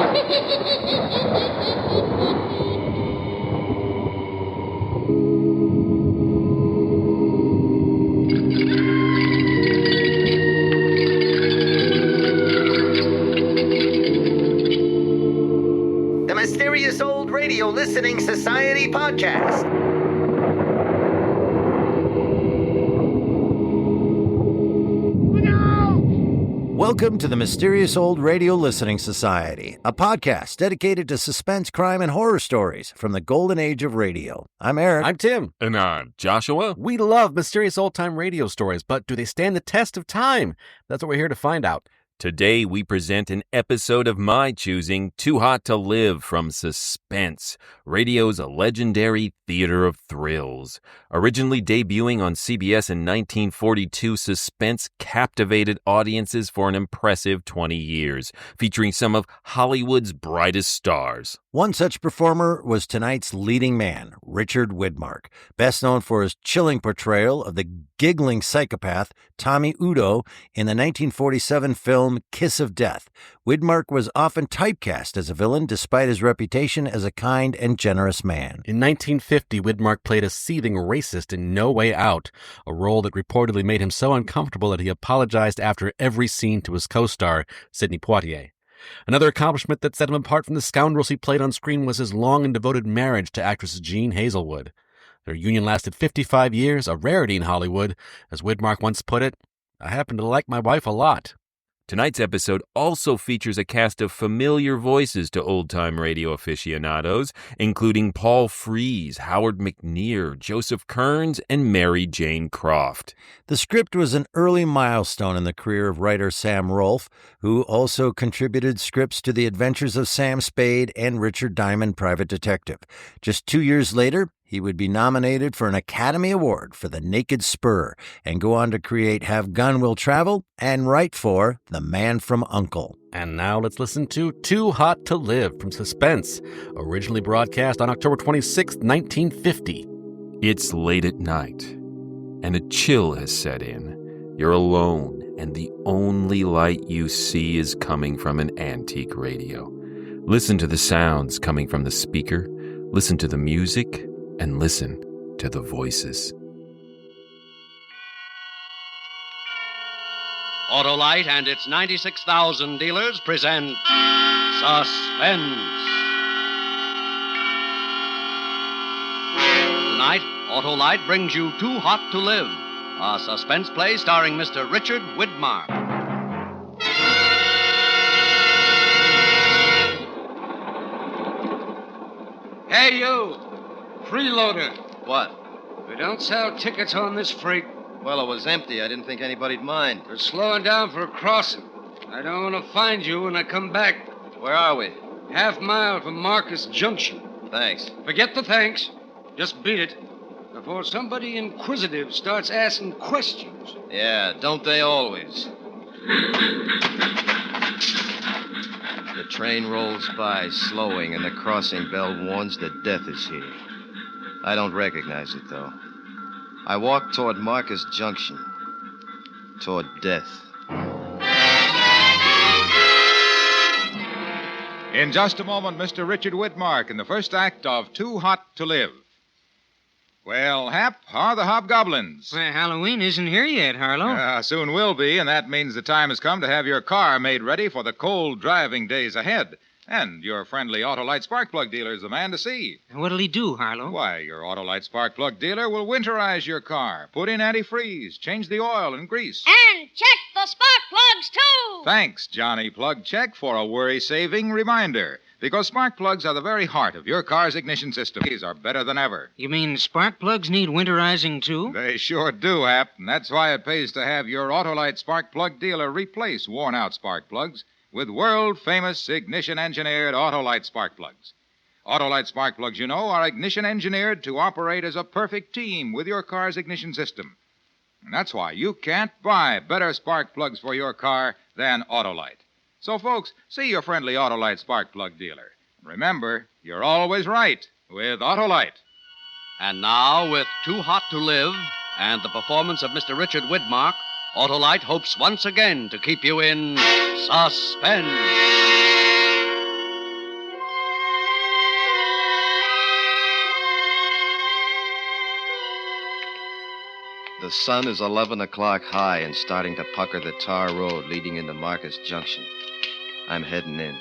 The Mysterious Old Radio Listening Society podcast. Welcome to the Mysterious Old Radio Listening Society, a podcast dedicated to suspense, crime, and horror stories from the golden age of radio. I'm Eric. I'm Tim. And I'm Joshua. We love mysterious old-time radio stories, but do they stand the test of time? That's what we're here to find out. Today we present an episode of my choosing, Too Hot to Live from Suspense, radio's legendary theater of thrills. Originally debuting on CBS in 1942, Suspense captivated audiences for an impressive 20 years, featuring some of Hollywood's brightest stars. One such performer was tonight's leading man, Richard Widmark, best known for his chilling portrayal of the giggling psychopath Tommy Udo in the 1947 film Kiss of Death. Widmark was often typecast as a villain despite his reputation as a kind and generous man. In 1950, Widmark played a seething racist in No Way Out, a role that reportedly made him so uncomfortable that he apologized after every scene to his co-star, Sidney Poitier. Another accomplishment that set him apart from the scoundrels he played on screen was his long and devoted marriage to actress Jean Hazelwood. Their union lasted 55 years, a rarity in Hollywood. As Widmark once put it, I happen to like my wife a lot. Tonight's episode also features a cast of familiar voices to old-time radio aficionados, including Paul Frees, Howard McNear, Joseph Kearns, and Mary Jane Croft. The script was an early milestone in the career of writer Sam Rolfe, who also contributed scripts to The Adventures of Sam Spade and Richard Diamond, Private Detective. Just 2 years later, he would be nominated for an Academy Award for The Naked Spur and go on to create Have Gun Will Travel and write for The Man from U.N.C.L.E. And now let's listen to Too Hot to Live from Suspense, originally broadcast on October 26, 1950. It's late at night, and a chill has set in. You're alone, and the only light you see is coming from an antique radio. Listen to the sounds coming from the speaker, listen to the music, and listen to the voices. Autolite and its 96,000 dealers present Suspense. Tonight, Autolite brings you Too Hot to Live, a suspense play starring Mr. Richard Widmark. Hey, you! Freeloader. What? We don't sell tickets on this freight. Well, it was empty. I didn't think anybody'd mind. We're slowing down for a crossing. I don't want to find you when I come back. Where are we? Half-mile from Marcus Junction. Thanks. Forget the thanks. Just beat it before somebody inquisitive starts asking questions. Yeah, don't they always? The train rolls by, slowing, and the crossing bell warns that death is here. I don't recognize it, though. I walk toward Marcus Junction, toward death. In just a moment, Mr. Richard Widmark in the first act of Too Hot to Live. Well, Hap, how are the hobgoblins? Well, Halloween isn't here yet, Harlow. Soon will be, and that means the time has come to have your car made ready for the cold driving days ahead. And your friendly Autolite spark plug dealer is the man to see. What'll he do, Harlow? Why, your Autolite spark plug dealer will winterize your car, put in antifreeze, change the oil and grease. And check the spark plugs, too! Thanks, Johnny Plug Check, for a worry-saving reminder. Because spark plugs are the very heart of your car's ignition system. These are better than ever. You mean spark plugs need winterizing, too? They sure do, Hap, and that's why it pays to have your Autolite spark plug dealer replace worn-out spark plugs with world-famous ignition-engineered Autolite spark plugs. Autolite spark plugs, you know, are ignition-engineered to operate as a perfect team with your car's ignition system. And that's why you can't buy better spark plugs for your car than Autolite. So, folks, see your friendly Autolite spark plug dealer. Remember, you're always right with Autolite. And now, with Too Hot to Live and the performance of Mr. Richard Widmark, Autolite hopes once again to keep you in suspense. The sun is 11 o'clock high and starting to pucker the tar road leading into Marcus Junction. I'm heading in.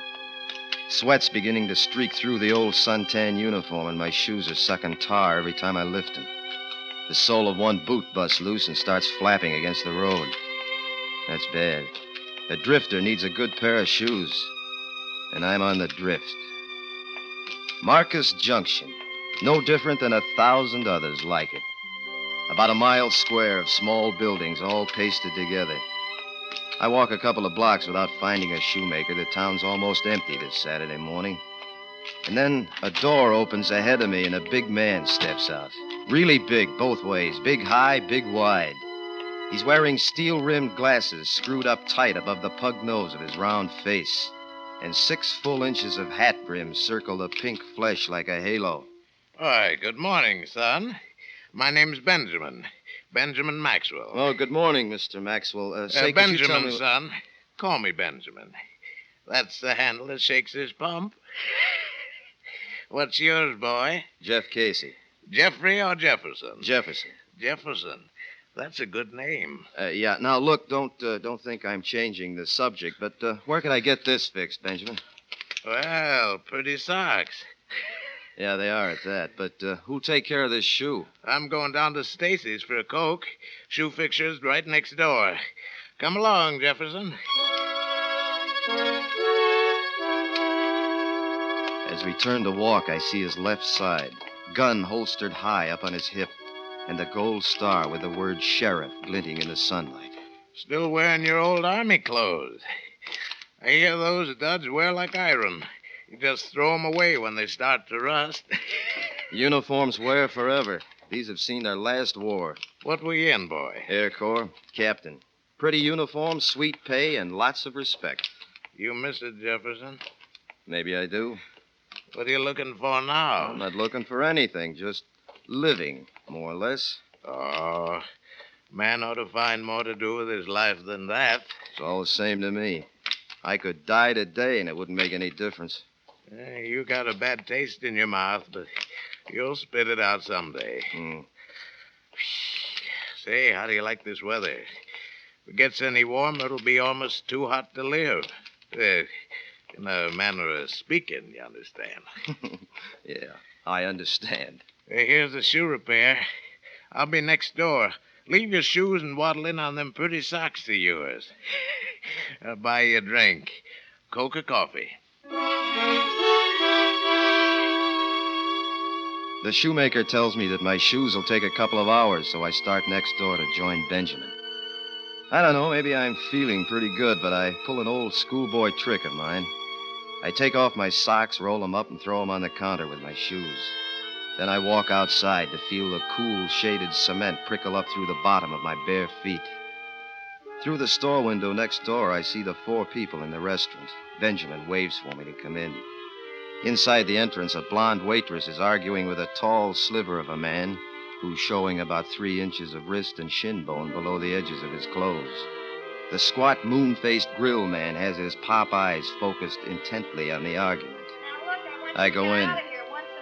Sweat's beginning to streak through the old suntan uniform, and my shoes are sucking tar every time I lift them. The sole of one boot busts loose and starts flapping against the road. That's bad. A drifter needs a good pair of shoes, and I'm on the drift. Marcus Junction, no different than 1,000 others like it. About a mile square of small buildings all pasted together. I walk a couple of blocks without finding a shoemaker. The town's almost empty this Saturday morning. And then a door opens ahead of me and a big man steps out. Really big, both ways. Big high, big wide. He's wearing steel-rimmed glasses screwed up tight above the pug nose of his round face. And 6 full inches of hat brims circle the pink flesh like a halo. Why, good morning, son. My name's Benjamin. Benjamin Maxwell. Oh, good morning, Mr. Maxwell. Benjamin, son. Call me Benjamin. That's the handle that shakes this pump. What's yours, boy? Jeff Casey. Jeffrey or Jefferson? Jefferson. Jefferson. That's a good name. Yeah. Now, look, don't think I'm changing the subject, but where can I get this fixed, Benjamin? Well, pretty socks. Yeah, they are at that. But who'll take care of this shoe? I'm going down to Stacy's for a Coke. Shoe fixture's right next door. Come along, Jefferson. As we turn to walk, I see his left side, gun holstered high up on his hip, and the gold star with the word sheriff glinting in the sunlight. Still wearing your old army clothes. I hear those duds wear like iron. You just throw 'em away when they start to rust. Uniforms wear forever. These have seen their last war. What were you in, boy? Air Corps, captain. Pretty uniform, sweet pay, and lots of respect. You miss it, Jefferson? Maybe I do. What are you looking for now? I'm not looking for anything, just living, more or less. Oh, man ought to find more to do with his life than that. It's all the same to me. I could die today, and it wouldn't make any difference. You got a bad taste in your mouth, but you'll spit it out someday. Say, how do you like this weather? If it gets any warmer, it'll be almost too hot to live. In a manner of speaking, you understand? Yeah, I understand. Here's the shoe repair. I'll be next door. Leave your shoes and waddle in on them pretty socks of yours. I'll buy you a drink. Coke or coffee? The shoemaker tells me that my shoes will take a couple of hours, so I start next door to join Benjamin. I don't know, maybe I'm feeling pretty good, but I pull an old schoolboy trick of mine. I take off my socks, roll them up, and throw them on the counter with my shoes. Then I walk outside to feel the cool, shaded cement prickle up through the bottom of my bare feet. Through the store window next door, I see the 4 people in the restaurant. Benjamin waves for me to come in. Inside the entrance, a blonde waitress is arguing with a tall sliver of a man who's showing about 3 inches of wrist and shin bone below the edges of his clothes. The squat, moon-faced grill man has his pop eyes focused intently on the argument. I go in,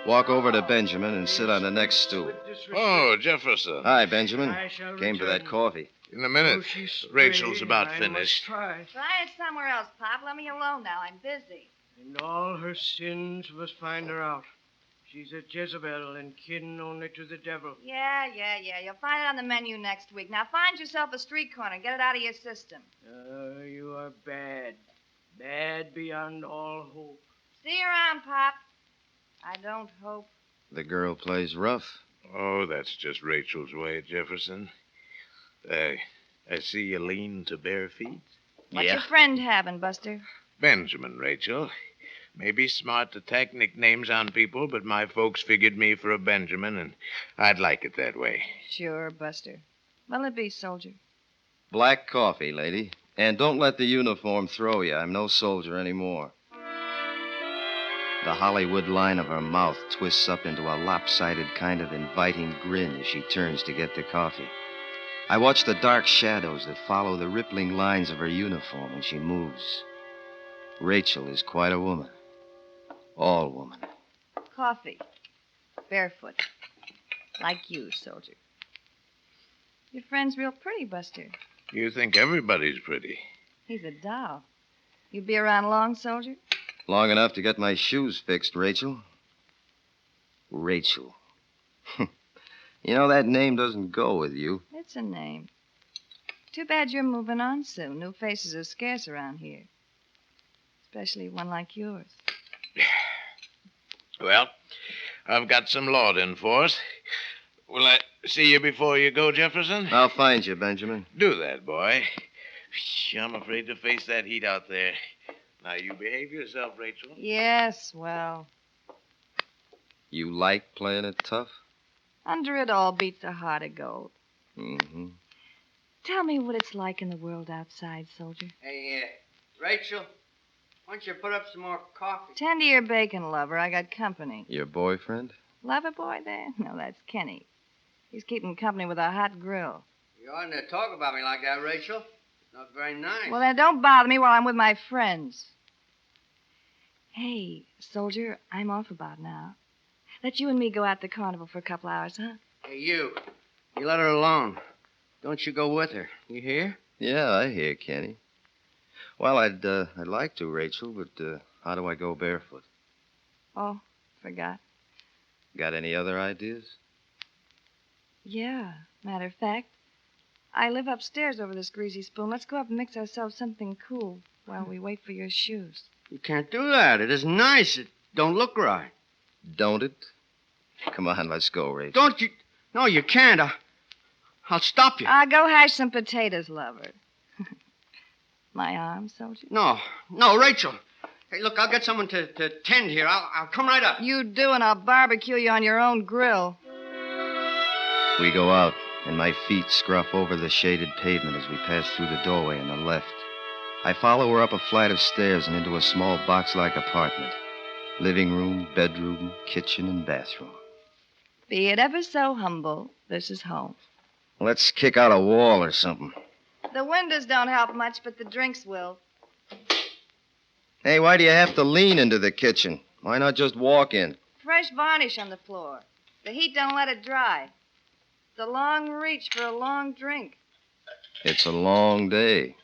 walk over to Benjamin, and sit on the next stool. Oh, Jefferson. Hi, Benjamin. Came for that coffee. In a minute. Rachel's about finished. Try it somewhere else, Pop. Let me alone now. I'm busy. And all her sins must find her out. She's a Jezebel and kin only to the devil. Yeah. You'll find it on the menu next week. Now find yourself a street corner. Get it out of your system. You are bad. Bad beyond all hope. See you around, Pop. I don't hope. The girl plays rough. Oh, that's just Rachel's way, Jefferson. I see you lean to bare feet. What's your friend having, Buster? Benjamin, Rachel. Maybe smart to tack nicknames on people, but my folks figured me for a Benjamin, and I'd like it that way. Sure, Buster. What'll it be, soldier? Black coffee, lady. And don't let the uniform throw you. I'm no soldier anymore. The Hollywood line of her mouth twists up into a lopsided kind of inviting grin as she turns to get the coffee. I watch the dark shadows that follow the rippling lines of her uniform when she moves. Rachel is quite a woman. All woman. Coffee. Barefoot. Like you, soldier. Your friend's real pretty, Buster. You think everybody's pretty. He's a doll. You be around long, soldier? Long enough to get my shoes fixed, Rachel. Rachel. You know, that name doesn't go with you. It's a name. Too bad you're moving on soon. New faces are scarce around here. Especially one like yours. Well, I've got some law to enforce. Will I see you before you go, Jefferson? I'll find you, Benjamin. Do that, boy. I'm afraid to face that heat out there. Now, you behave yourself, Rachel. Yes, well, You like playing it tough? under it all beats a heart of gold. Mm-hmm. Tell me what it's like in the world outside, soldier. Hey, Rachel, why don't you put up some more coffee? Tend to your bacon, lover. I got company. Your boyfriend? Lover boy there? No, that's Kenny. He's keeping company with a hot grill. You oughtn't to talk about me like that, Rachel. Not very nice. Well, then don't bother me while I'm with my friends. Hey, soldier, I'm off about now. Let you and me go out to the carnival for a couple hours, huh? Hey, you let her alone. Don't you go with her. You hear? Yeah, I hear, Kenny. Well, I'd like to, Rachel, but how do I go barefoot? Oh, forgot. Got any other ideas? Yeah, matter of fact, I live upstairs over this greasy spoon. Let's go up and mix ourselves something cool while we wait for your shoes. You can't do that. It isn't nice. It don't look right. Don't it? Come on, let's go, Rachel. Don't you? No, you can't. I'll stop you. Go hash some potatoes, lover. My arm, soldier? No, Rachel. Hey, look, I'll get someone to tend here. I'll come right up. You do, and I'll barbecue you on your own grill. We go out, and my feet scruff over the shaded pavement as we pass through the doorway on the left. I follow her up a flight of stairs and into a small box-like apartment. Living room, bedroom, kitchen, and bathroom. Be it ever so humble, this is home. Let's kick out a wall or something. The windows don't help much, but the drinks will. Hey, why do you have to lean into the kitchen? Why not just walk in? Fresh varnish on the floor. The heat don't let it dry. It's a long reach for a long drink. It's a long day.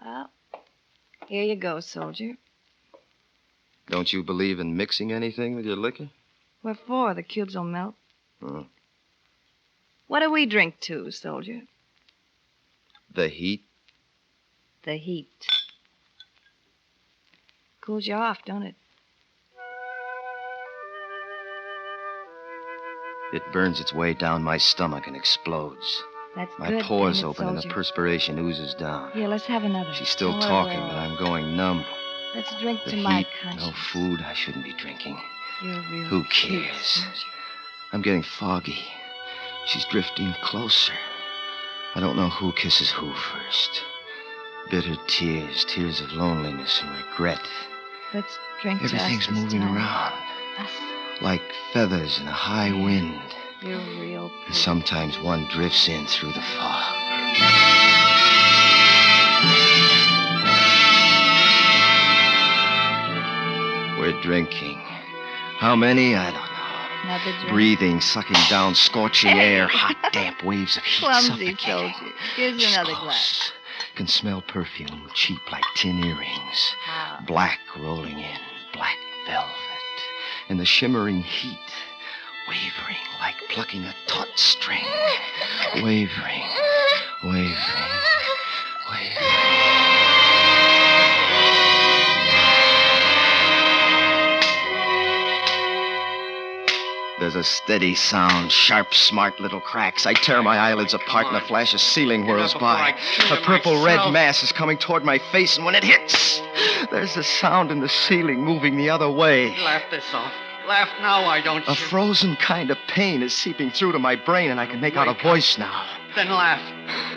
Well, here you go, soldier. Don't you believe in mixing anything with your liquor? What for? The cubes will melt. Oh. What do we drink to, soldier? The heat? The heat. Cools you off, don't it? It burns its way down my stomach and explodes. That's my good. pores ain't it, open and the soldier? perspiration oozes down. Here, let's have another. She's still Don't talking, worry. but I'm going numb. Let's drink The to heat, my conscience. no food, I shouldn't be drinking. You're real Who cute, cares? soldier. I'm getting foggy. She's drifting closer. I don't know who kisses who first. Bitter tears, tears of loneliness and regret. Let's drink to us Everything's this moving time. around, Us. like feathers in a high wind. You're real And pretty. sometimes one drifts in through the fog. We're drinking. How many? I don't know. Another drink. Breathing, sucking down scorching air, hot, damp waves of heat. Clumsy suffocating. soldier. Here's She's another close. glass. Can smell perfume, cheap like tin earrings. How? Black rolling in, black velvet. And the shimmering heat, wavering like plucking a taut string. Wavering, wavering, wavering. There's a steady sound, sharp, smart little cracks. I tear my eyelids apart and a flash of ceiling whirls by. A purple-red mass is coming toward my face, and when it hits, there's a sound in the ceiling moving the other way. Laugh this off. Laugh now, why don't you? A frozen kind of pain is seeping through to my brain, and I can make out a voice now. Then laugh.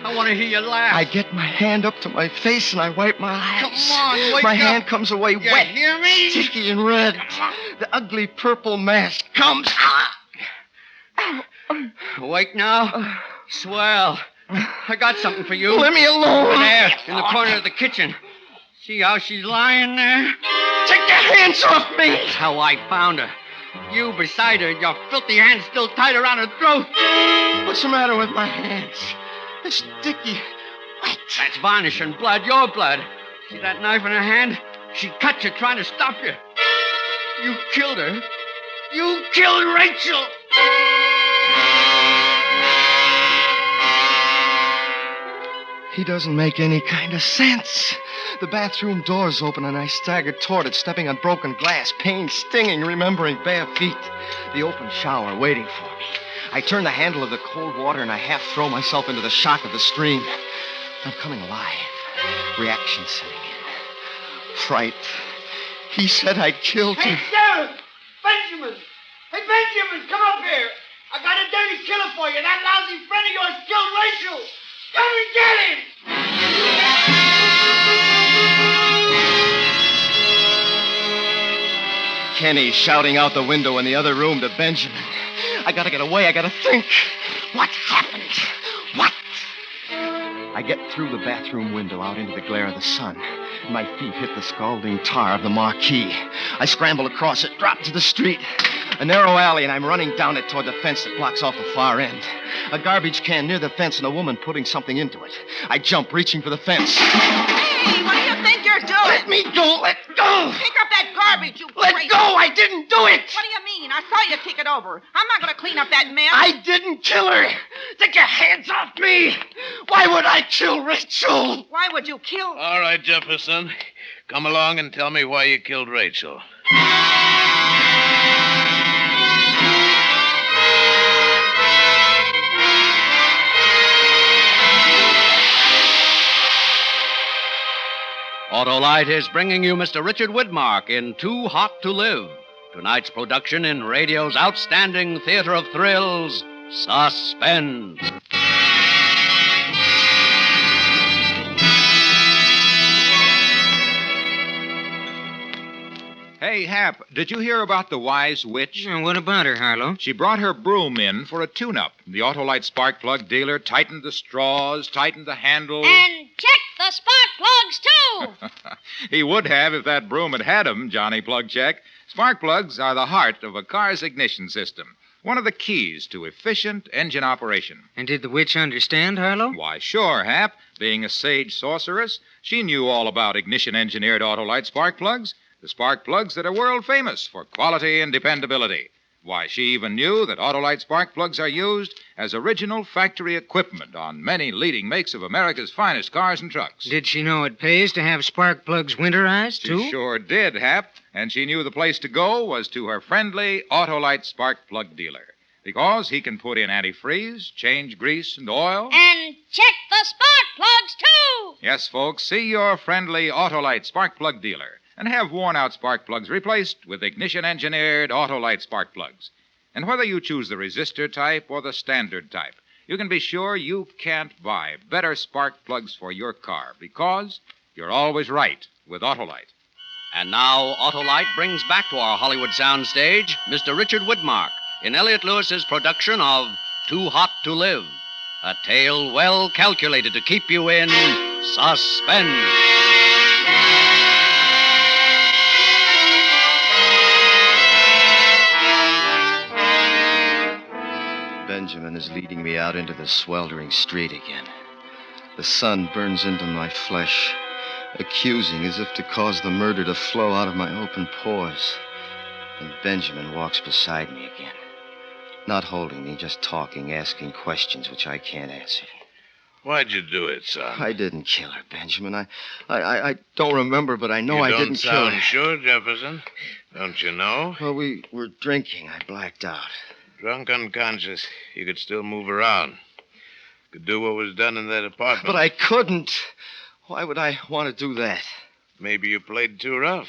I want to hear you laugh. I get my hand up to my face, and I wipe my eyes. Come on, wake My up. hand comes away You wet, hear me? sticky and red. The ugly purple mask comes. Awake now? Swell. I got something for you. Let me alone. Over there, in the corner of the kitchen. See how she's lying there? Take your hands off me. That's how I found her. You beside her, your filthy hands still tied around her throat. What's the matter with my hands? They're sticky. Wet. That's varnish and blood, your blood. See that knife in her hand? She cut you trying to stop you. You killed her. You killed Rachel. He doesn't make any kind of sense. The bathroom door's open and I staggered toward it, stepping on broken glass, pain stinging, remembering bare feet. The open shower waiting for me. I turn the handle of the cold water and I half throw myself into the shock of the stream. I'm coming alive. Reaction setting in. Fright. He said I killed him. Hey, Sheriff! Benjamin! Hey, Benjamin, come up here. I got a dirty killer for you. That lousy friend of yours killed Rachel. Come and get him! Kenny shouting out the window in the other room to Benjamin. I gotta get away. I gotta think. What happened? What? I get through the bathroom window out into the glare of the sun. My feet hit the scalding tar of the marquee. I scramble across it, drop to the street. A narrow alley, and I'm running down it toward the fence that blocks off the far end. A garbage can near the fence and a woman putting something into it. I jump, reaching for the fence. Hey, what do you think you're doing? Let me go! Let go! Pick up that garbage, you Let crazy... go! I didn't do it! What do you mean? I saw you kick it over. I'm not going to clean up that mess. I didn't kill her! Take your hands off me! Why would I kill Rachel? Why would you kill... All right, Jefferson. Come along and tell me why you killed Rachel. Autolite is bringing you Mr. Richard Widmark in Too Hot to Live. Tonight's production in radio's outstanding theater of thrills, Suspense. Hey, Hap, did you hear about the wise witch? What about her, Harlow? She brought her broom in for a tune-up. The Autolite spark plug dealer tightened the straws, tightened the handle. And check the spark plugs, too. He would have if that broom had had 'em, Johnny Plug Check. Spark plugs are the heart of a car's ignition system. One of the keys to efficient engine operation. And did the witch understand, Harlow? Why, sure, Hap. Being a sage sorceress, she knew all about ignition-engineered Autolite spark plugs. The spark plugs that are world famous for quality and dependability. Why, she even knew that Autolite spark plugs are used as original factory equipment on many leading makes of America's finest cars and trucks. Did she know it pays to have spark plugs winterized, too? She sure did, Hap. And she knew the place to go was to her friendly Autolite spark plug dealer. Because he can put in antifreeze, change grease and oil. And check the spark plugs, too. Yes, folks, see your friendly Autolite spark plug dealer. And have worn-out spark plugs replaced with ignition-engineered Autolite spark plugs. And whether you choose the resistor type or the standard type, you can be sure you can't buy better spark plugs for your car because you're always right with Autolite. And now, Autolite brings back to our Hollywood soundstage Mr. Richard Widmark in Elliot Lewis's production of Too Hot to Live, a tale well calculated to keep you in suspense. Benjamin is leading me out into the sweltering street again. The sun burns into my flesh, accusing as if to cause the murder to flow out of my open pores. And Benjamin walks beside me again. Not holding me, just talking, asking questions which I can't answer. Why'd you do it, son? I didn't kill her, Benjamin. I don't remember, but I know I didn't kill her. You don't sound sure, Jefferson. Don't you know? Well, we were drinking. I blacked out. Drunk unconscious. You could still move around. Could do what was done in that apartment. But I couldn't. Why would I want to do that? Maybe you played too rough.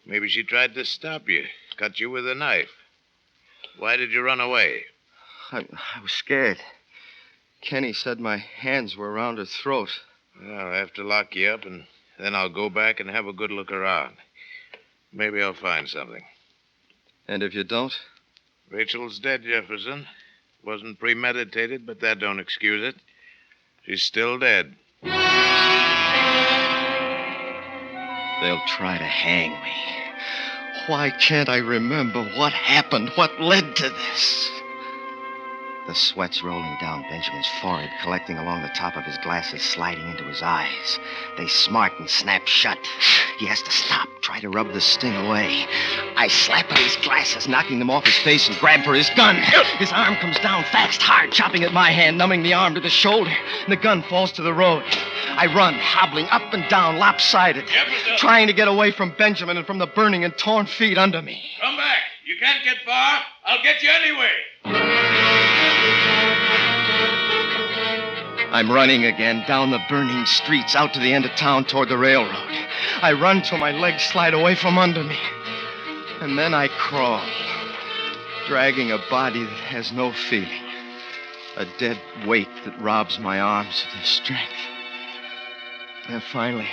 Maybe she tried to stop you, cut you with a knife. Why did you run away? I was scared. Kenny said my hands were around her throat. Well, I'll have to lock you up, and then I'll go back and have a good look around. Maybe I'll find something. And if you don't? Rachel's dead, Jefferson. Wasn't premeditated, but that don't excuse it. She's still dead. They'll try to hang me. why can't I remember what happened, what led to this? The sweat's rolling down Benjamin's forehead, collecting along the top of his glasses, sliding into his eyes. They smart and snap shut. He has to stop, try to rub the sting away. I slap at his glasses, knocking them off his face, and grab for his gun. His arm comes down fast, hard, chopping at my hand, numbing the arm to the shoulder. And the gun falls to the road. I run, hobbling up and down, lopsided, trying to get away from Benjamin and from the burning and torn feet under me. Come back. You can't get far. I'll get you anyway. I'm running again down the burning streets out to the end of town toward the railroad. I run till my legs slide away from under me. And then I crawl, dragging a body that has no feeling. A dead weight that robs my arms of their strength. And finally,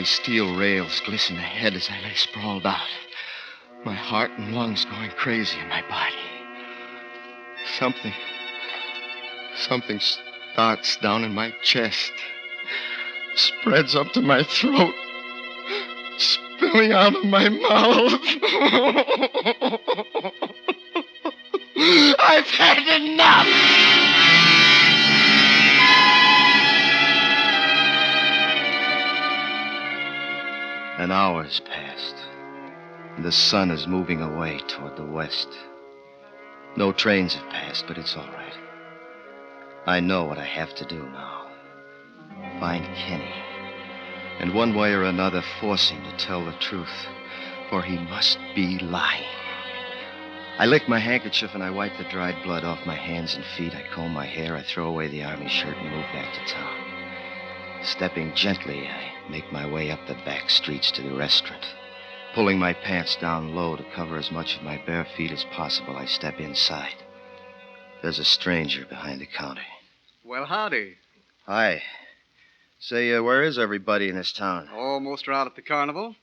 steel rails glisten ahead as I lay sprawled out. My heart and lungs going crazy in my body. Something starts down in my chest, spreads up to my throat, spilling out of my mouth. I've had enough! An hour's passed. The sun is moving away toward the west. No trains have passed, but it's all right. I know what I have to do now. Find Kenny. And one way or another, force him to tell the truth. For he must be lying. I lick my handkerchief and I wipe the dried blood off my hands and feet. I comb my hair, I throw away the army shirt and move back to town. Stepping gently, I make my way up the back streets to the restaurant. Pulling my pants down low to cover as much of my bare feet as possible, I step inside. There's a stranger behind the counter. Well, howdy. Hi. Say, where is everybody in this town? Oh, most are out at the carnival.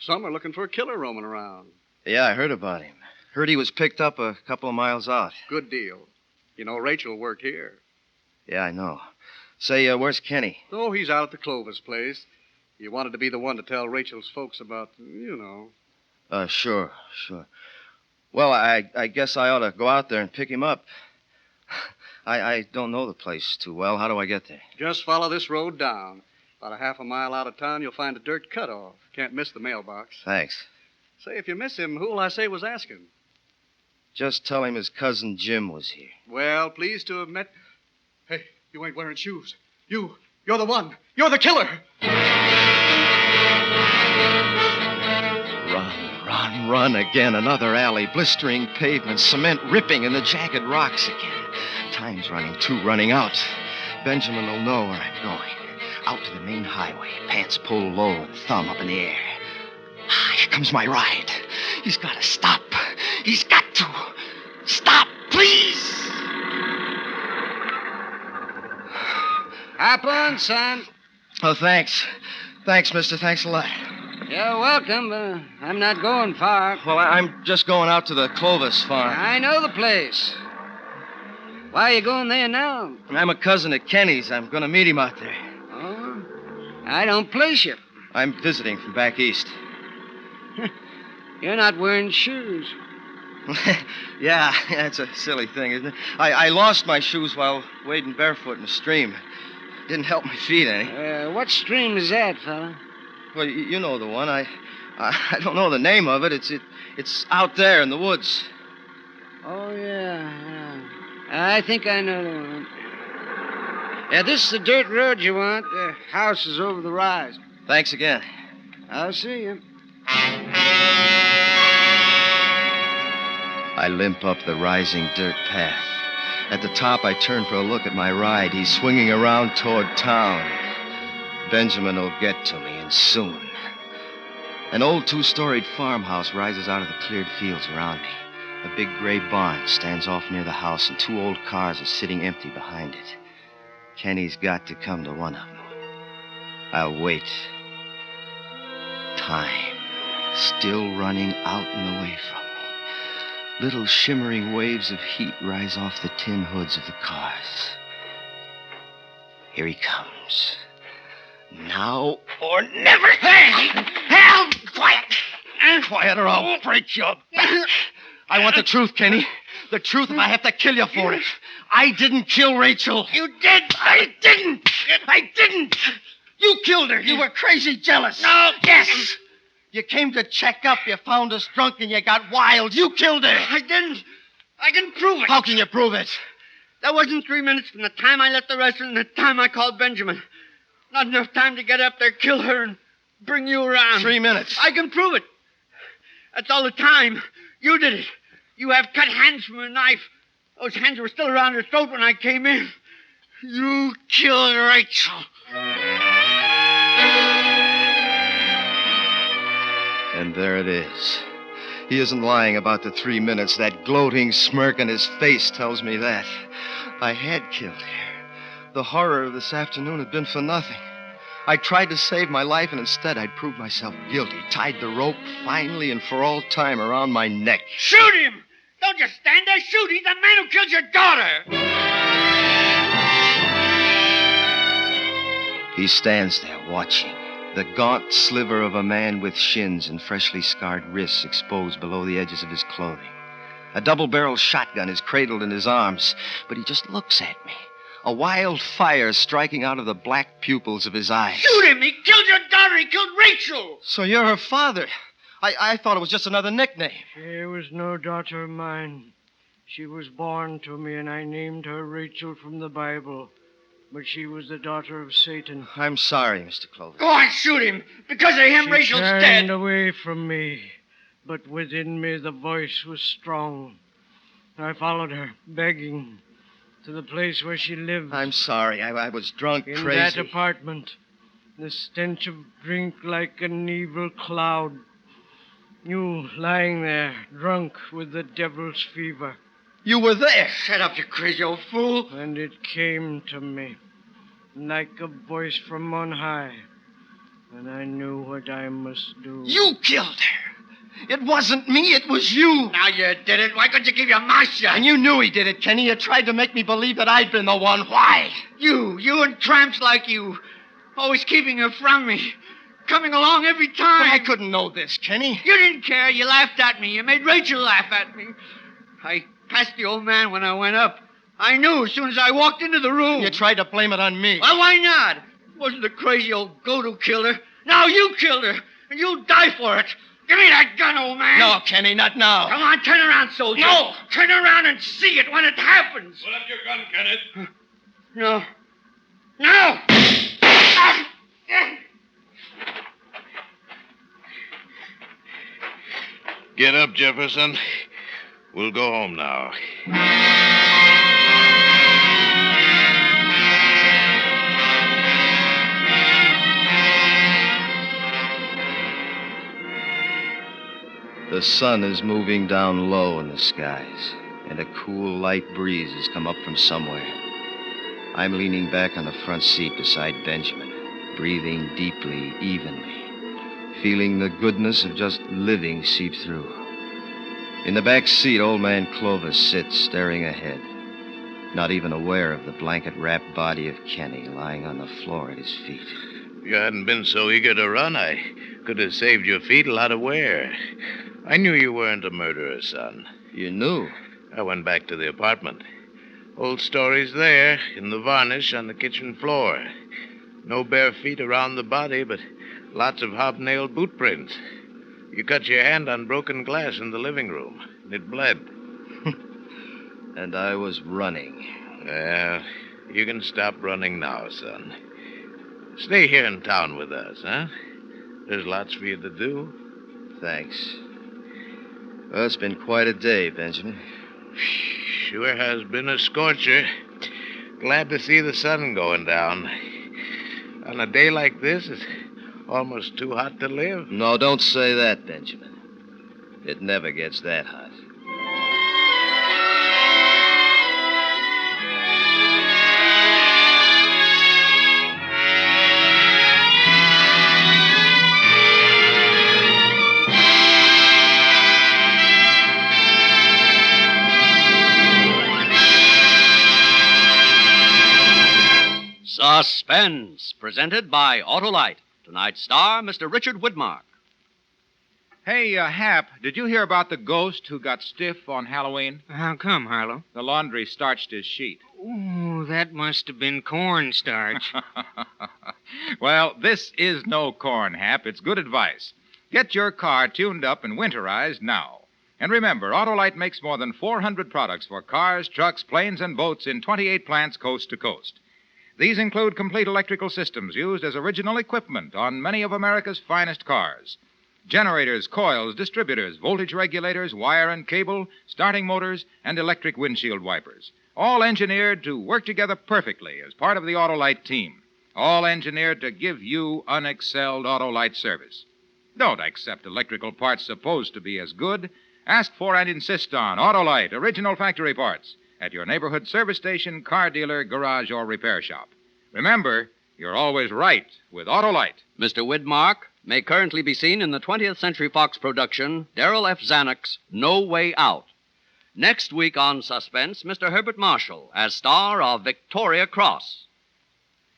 Some are looking for a killer roaming around. Yeah, I heard about him. Heard he was picked up a couple of miles out. Good deal. You know, Rachel worked here. Yeah, I know. Say, where's Kenny? Oh, he's out at the Clovis place. You wanted to be the one to tell Rachel's folks about, you know. Sure. Well, I guess I ought to go out there and pick him up. I don't know the place too well. How do I get there? Just follow this road down. About a half a mile out of town, you'll find a dirt cutoff. Can't miss the mailbox. Thanks. Say, if you miss him, who'll I say was asking? Just tell him his cousin Jim was here. Well, pleased to have met... Hey, you ain't wearing shoes. You're the one. You're the killer. Run again. Another alley, blistering pavement, cement ripping in the jagged rocks again. Time's running, too, running out. Benjamin will know where I'm going. Out to the main highway, pants pulled low and thumb up in the air. Here comes my ride. He's got to stop. He's got to. Stop, please! Hop on, son. Oh, thanks. Thanks, mister. Thanks a lot. You're welcome, but I'm not going far. Well, I'm just going out to the Clovis farm. I know the place. Why are you going there now? I'm a cousin at Kenny's. I'm going to meet him out there. Oh? I don't place you. I'm visiting from back east. You're not wearing shoes. Yeah, it's a silly thing, isn't it? I lost my shoes while wading barefoot in the stream. Didn't help my feet any. What stream is that, fella? Well, you know the one. I don't know the name of it. It's out there in the woods. Oh, yeah. I think I know the one. Yeah, this is the dirt road you want. The house is over the rise. Thanks again. I'll see you. I limp up the rising dirt path. At the top, I turn for a look at my ride. He's swinging around toward town. Benjamin will get to me, and soon. An old two-storied farmhouse rises out of the cleared fields around me. A big gray barn stands off near the house, and 2 old cars are sitting empty behind it. Kenny's got to come to one of them. I'll wait. Time, still running out and away from me. Little shimmering waves of heat rise off the tin hoods of the cars. Here he comes. Now or never. Hey! Help! Quiet! quiet or I'll break your back. I want the truth, Kenny. The truth if I have to kill you for it. I didn't kill Rachel. You did. I didn't. I didn't. You killed her. You were crazy jealous. No. Yes. You came to check up. You found us drunk and you got wild. You killed her. I didn't. I can prove it. How can you prove it? That wasn't 3 minutes from the time I left the restaurant and the time I called Benjamin. Not enough time to get up there, kill her, and bring you around. 3 minutes. I can prove it. That's all the time. You did it. You have cut hands from a knife. Those hands were still around her throat when I came in. You killed Rachel. And there it is. He isn't lying about the 3 minutes. That gloating smirk on his face tells me that. I had killed her. The horror of this afternoon had been for nothing. I tried to save my life, and instead I'd proved myself guilty. Tied the rope finally and for all time around my neck. Shoot him! Don't just stand there. Shoot. He's the man who killed your daughter. He stands there watching. The gaunt sliver of a man with shins and freshly scarred wrists exposed below the edges of his clothing. A double-barreled shotgun is cradled in his arms, but he just looks at me. A wild fire striking out of the black pupils of his eyes. Shoot him! He killed your daughter! He killed Rachel! So you're her father. I thought it was just another nickname. She was no daughter of mine. She was born to me, and I named her Rachel from the Bible. But she was the daughter of Satan. I'm sorry, Mr. Clover. Go on, shoot him. Because of him, Rachel's dead. She turned dead. away from me, but within me the voice was strong. I followed her, begging, to the place where she lived. I'm sorry. I was drunk, in crazy. that apartment, the stench of drink like an evil cloud. You lying there, drunk with the devil's fever. You were there. Shut up, you crazy old fool. And it came to me like a voice from on high. And I knew what I must do. You killed her. It wasn't me, it was you. Now you did it. Why couldn't you keep your mouth shut? And you knew he did it, Kenny. You tried to make me believe that I'd been the one. Why? You and tramps like you. Always keeping her from me. Coming along every time. But I couldn't know this, Kenny. You didn't care. You laughed at me. You made Rachel laugh at me. I passed the old man when I went up. I knew as soon as I walked into the room. You tried to blame it on me. Well, why not? It wasn't the crazy old goat who killed her. Now you killed her, and you'll die for it. Give me that gun, old man. No, Kenny, not now. Come on, turn around, soldier. No. Turn around and see it when it happens. Pull up your gun, Kenneth. No. No! Get up, Jefferson. We'll go home now. The sun is moving down low in the skies, and a cool, light breeze has come up from somewhere. I'm leaning back on the front seat beside Benjamin, breathing deeply, evenly, feeling the goodness of just living seep through. In the back seat, old man Clovis sits staring ahead, not even aware of the blanket-wrapped body of Kenny lying on the floor at his feet. If you hadn't been so eager to run, I could have saved your feet a lot of wear. I knew you weren't a murderer, son. You knew? I went back to the apartment. Old stories there, in the varnish on the kitchen floor. No bare feet around the body, but lots of hobnailed boot prints. You cut your hand on broken glass in the living room, and it bled. And I was running. Well, you can stop running now, son. Stay here in town with us, huh? There's lots for you to do. Thanks. Well, it's been quite a day, Benjamin. Sure has been a scorcher. Glad to see the sun going down. On a day like this, it's almost too hot to live. No, don't say that, Benjamin. It never gets that hot. Suspense, presented by Autolite. Tonight's star, Mr. Richard Widmark. Hey, Hap, did you hear about the ghost who got stiff on Halloween? How come, Harlow? The laundry starched his sheet. Oh, that must have been cornstarch. Well, this is no corn, Hap. It's good advice. Get your car tuned up and winterized now. And remember, Autolite makes more than 400 products for cars, trucks, planes, and boats in 28 plants coast to coast. These include complete electrical systems used as original equipment on many of America's finest cars. Generators, coils, distributors, voltage regulators, wire and cable, starting motors, and electric windshield wipers. All engineered to work together perfectly as part of the Autolite team. All engineered to give you unexcelled Autolite service. Don't accept electrical parts supposed to be as good. Ask for and insist on Autolite original factory parts at your neighborhood service station, car dealer, garage, or repair shop. Remember, you're always right with Autolite. Mr. Widmark may currently be seen in the 20th Century Fox production, Darrell F. Zanuck's No Way Out. Next week on Suspense, Mr. Herbert Marshall as star of Victoria Cross.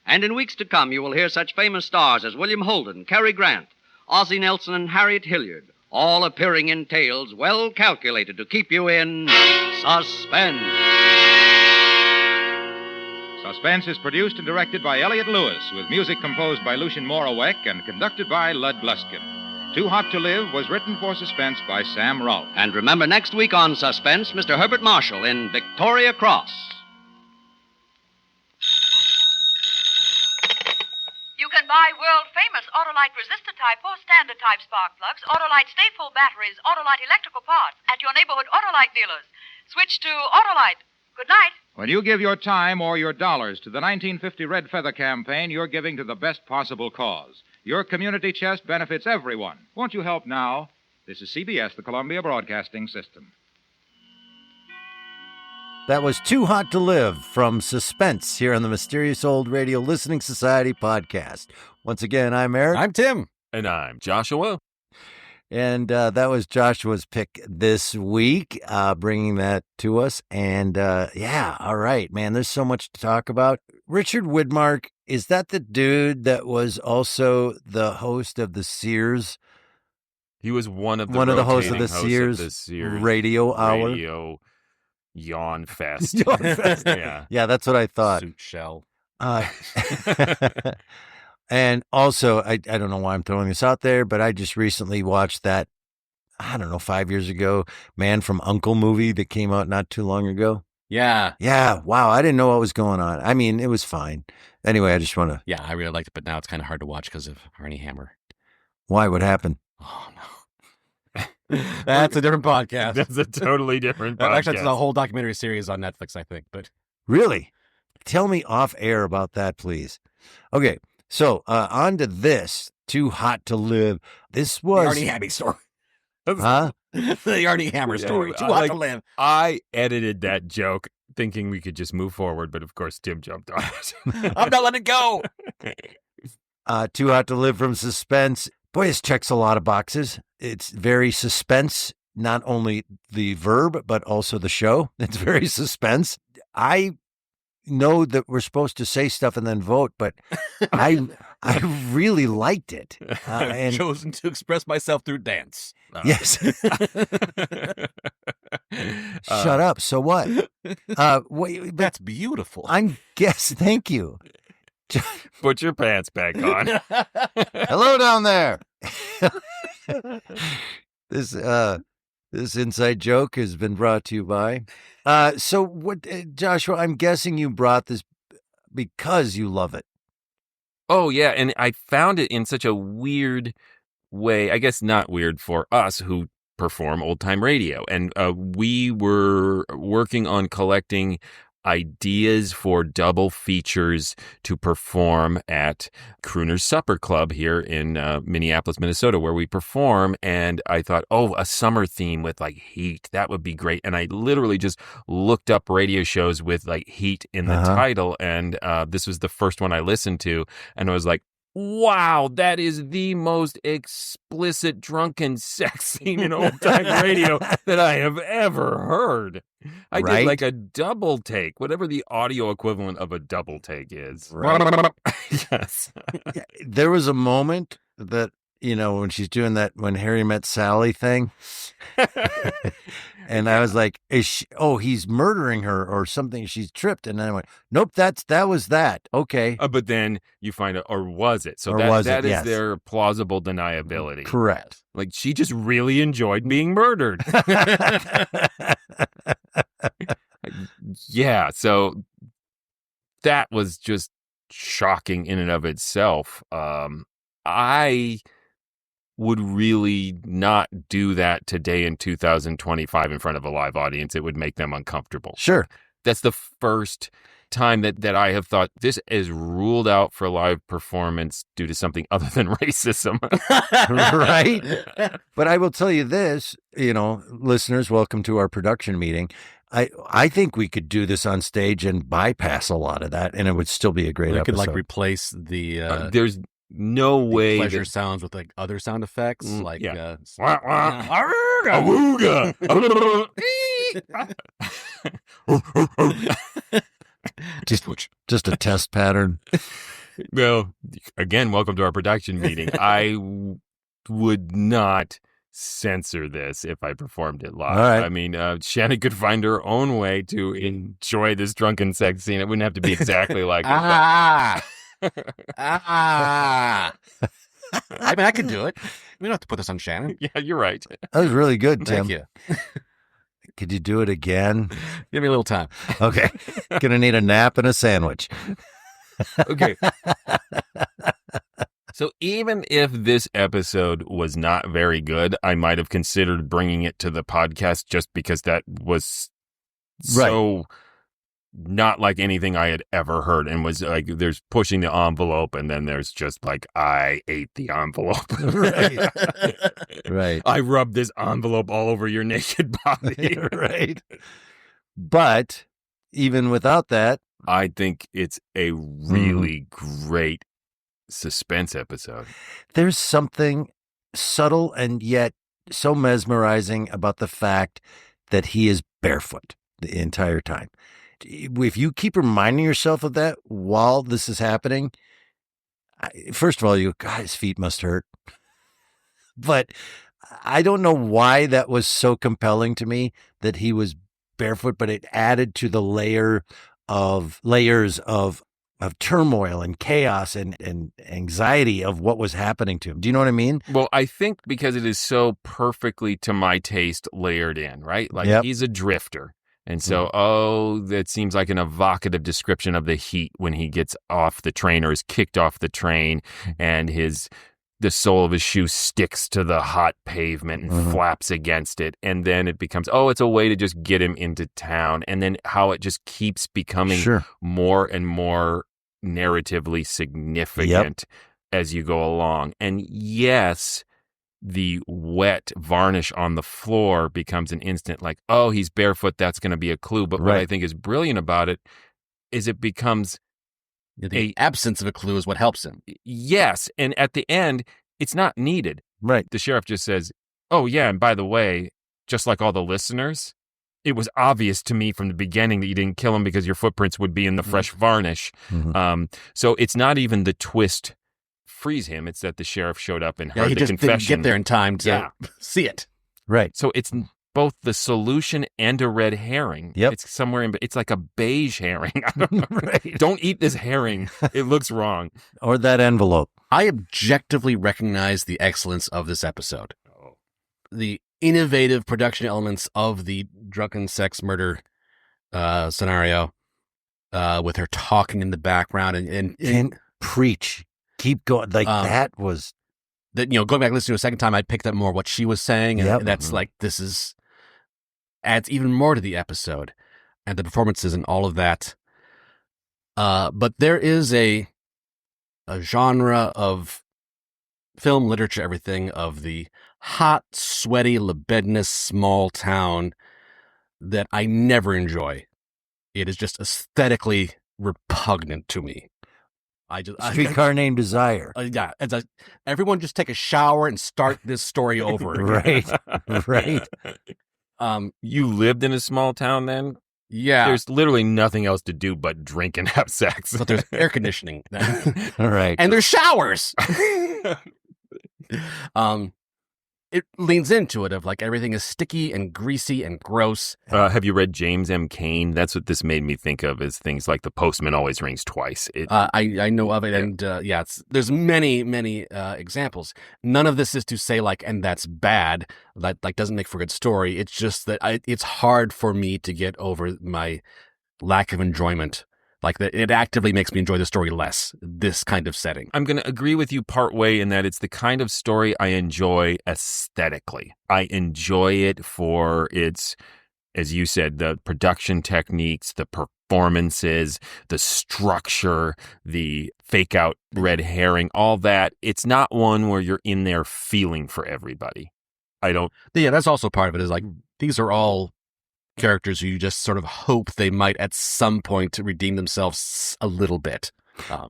And in weeks to come, you will hear such famous stars as William Holden, Cary Grant, Ozzie Nelson, and Harriet Hilliard, all appearing in tales well calculated to keep you in suspense. Suspense is produced and directed by Elliott Lewis, with music composed by Lucien Moraweck and conducted by Lud Gluskin. Too Hot to Live was written for Suspense by Sam Rolfe. And remember, next week on Suspense, Mr. Herbert Marshall in Victoria Cross. You can buy world-famous Autolite resistor-type or standard-type spark plugs, Autolite stay-full batteries, Autolite electrical parts at your neighborhood Autolite dealers. Switch to Autolite. Good night. When you give your time or your dollars to the 1950 Red Feather campaign, you're giving to the best possible cause. Your community chest benefits everyone. Won't you help now? This is CBS, the Columbia Broadcasting System. That was Too Hot to Live from Suspense here on the Mysterious Old Radio Listening Society podcast. Once again, I'm Eric. I'm Tim. And I'm Joshua. And that was Joshua's pick this week, bringing that to us. And yeah, all right, man, there's so much to talk about. Richard Widmark, is that the dude that was also the host of the Sears? He was one of the hosts of the Sears Radio Hour. Radio Yawn Fest. Yawn Fest. Yeah, that's what I thought. Suit shell. And also, I don't know why I'm throwing this out there, but I just recently watched that, 5 years ago, Man from U.N.C.L.E. movie that came out not too long ago. Yeah. Yeah. Wow. I didn't know what was going on. I mean, it was fine. Anyway, I just want to. Yeah, I really liked it, but now it's kind of hard to watch because of Arnie Hammer. Why? What happened? Oh, no. That's a different podcast. That's a totally different podcast. Actually, it's a whole documentary series on Netflix, I think. But really? Tell me off air about that, please. Okay. So, on to this, Too Hot to Live. This was... The Arnie Hammer story. Huh? The Arnie Hammer story. Too Hot to Live. I edited that joke thinking we could just move forward, but of course Tim jumped on it. I'm not letting it go. Too Hot to Live from Suspense. Boy, this checks a lot of boxes. It's very suspense, not only the verb, but also the show. It's very suspense. I know that we're supposed to say stuff and then vote, but I really liked it. I've chosen to express myself through dance. Yes. Shut up. So what? Wait, that's beautiful. Thank you. Put your pants back on. Hello down there. This inside joke has been brought to you by. So what, Joshua? I'm guessing you brought this because you love it. Oh yeah, and I found it in such a weird way. I guess not weird for us who perform old time radio, and we were working on collecting ideas for double features to perform at Crooner's Supper Club here in Minneapolis, Minnesota, where we perform. And I thought, a summer theme with like heat, that would be great. And I literally just looked up radio shows with like heat in the title. And this was the first one I listened to. And I was like, wow, that is the most explicit drunken sex scene in old time radio that I have ever heard. I did like a double take, whatever the audio equivalent of a double take is. Right. Yes. There was a moment that when she's doing that When Harry Met Sally thing. And I was like, he's murdering her or something. She's tripped. And then I went, nope, that was that. Okay. But then you find out, or was it? So that is their plausible deniability. Correct. Like, she just really enjoyed being murdered. Yeah, so that was just shocking in and of itself. I would really not do that today in 2025 in front of a live audience. It would make them uncomfortable. Sure. That's the first time that I have thought this is ruled out for live performance due to something other than racism. Right? But I will tell you this, listeners, welcome to our production meeting. I think we could do this on stage and bypass a lot of that, and it would still be a great episode. We could replace the there's no way pleasure sounds with other sound effects, awooga. just a test pattern. Well, again, welcome to our production meeting. I would not censor this if I performed it live. All right. I mean, Shannon could find her own way to enjoy this drunken sex scene. It wouldn't have to be exactly like it. I mean, I could do it. We don't have to put this on Shannon. Yeah, you're right. That was really good, Tim. Thank you. Could you do it again? Give me a little time. Okay. Gonna need a nap and a sandwich. Okay. So even if this episode was not very good, I might have considered bringing it to the podcast just because that was so not like anything I had ever heard, and was like, there's pushing the envelope, and then there's just like, I ate the envelope. Right. I rubbed this envelope all over your naked body. Right. But even without that, I think it's a really great suspense episode. There's something subtle and yet so mesmerizing about the fact that he is barefoot the entire time. If you keep reminding yourself of that while this is happening, first of all, God, his feet must hurt. But I don't know why that was so compelling to me that he was barefoot, but it added to the layers of turmoil and chaos and anxiety of what was happening to him. Do you know what I mean? Well, I think because it is so perfectly to my taste layered in, right? Like he's a drifter. And so, that seems like an evocative description of the heat when he gets off the train or is kicked off the train, and the sole of his shoe sticks to the hot pavement and flaps against it. And then it becomes, it's a way to just get him into town. And then how it just keeps becoming more and more narratively significant as you go along. And yes, the wet varnish on the floor becomes an instant like, he's barefoot, that's going to be a clue. But what I think is brilliant about it is it becomes the absence of a clue is what helps him. Yes. And at the end, it's not needed. Right. The sheriff just says, oh, yeah, and by the way, just like all the listeners, it was obvious to me from the beginning that you didn't kill him because your footprints would be in the fresh varnish. So it's not even the twist frees him. It's that the sheriff showed up and heard the confession. Didn't get there in time to see it. Right. So it's both the solution and a red herring. Yep. It's somewhere in, it's like a beige herring. I don't know. Right. Don't eat this herring. It looks wrong. Or that envelope. I objectively recognize the excellence of this episode. The innovative production elements of the drunken sex murder scenario, with her talking in the background and preach. Keep going. Like that was that, going back and listening to it a second time, I picked up more what she was saying. And that's like, adds even more to the episode and the performances and all of that. But there is a genre of film, literature, everything of the hot, sweaty, libidinous small town that I never enjoy. It is just aesthetically repugnant to me. Streetcar Named Desire. Everyone just take a shower and start this story over again. Right. You lived in a small town then? Yeah. There's literally nothing else to do but drink and have sex. But there's air conditioning. All right. And there's showers. It leans into it of like everything is sticky and greasy and gross. Have you read James M. Cain? That's what this made me think of, is things like The Postman Always Rings Twice. I know of it, and there's many examples. None of this is to say like, and that's bad. That like doesn't make for a good story. It's just that it's hard for me to get over my lack of enjoyment. Like that, it actively makes me enjoy the story less, this kind of setting. I'm going to agree with you partway in that it's the kind of story I enjoy aesthetically. I enjoy it for its, as you said, the production techniques, the performances, the structure, the fake out red herring, all that. It's not one where you're in there feeling for everybody. Yeah, that's also part of it, is like, these are all characters who you just sort of hope they might at some point redeem themselves a little bit. To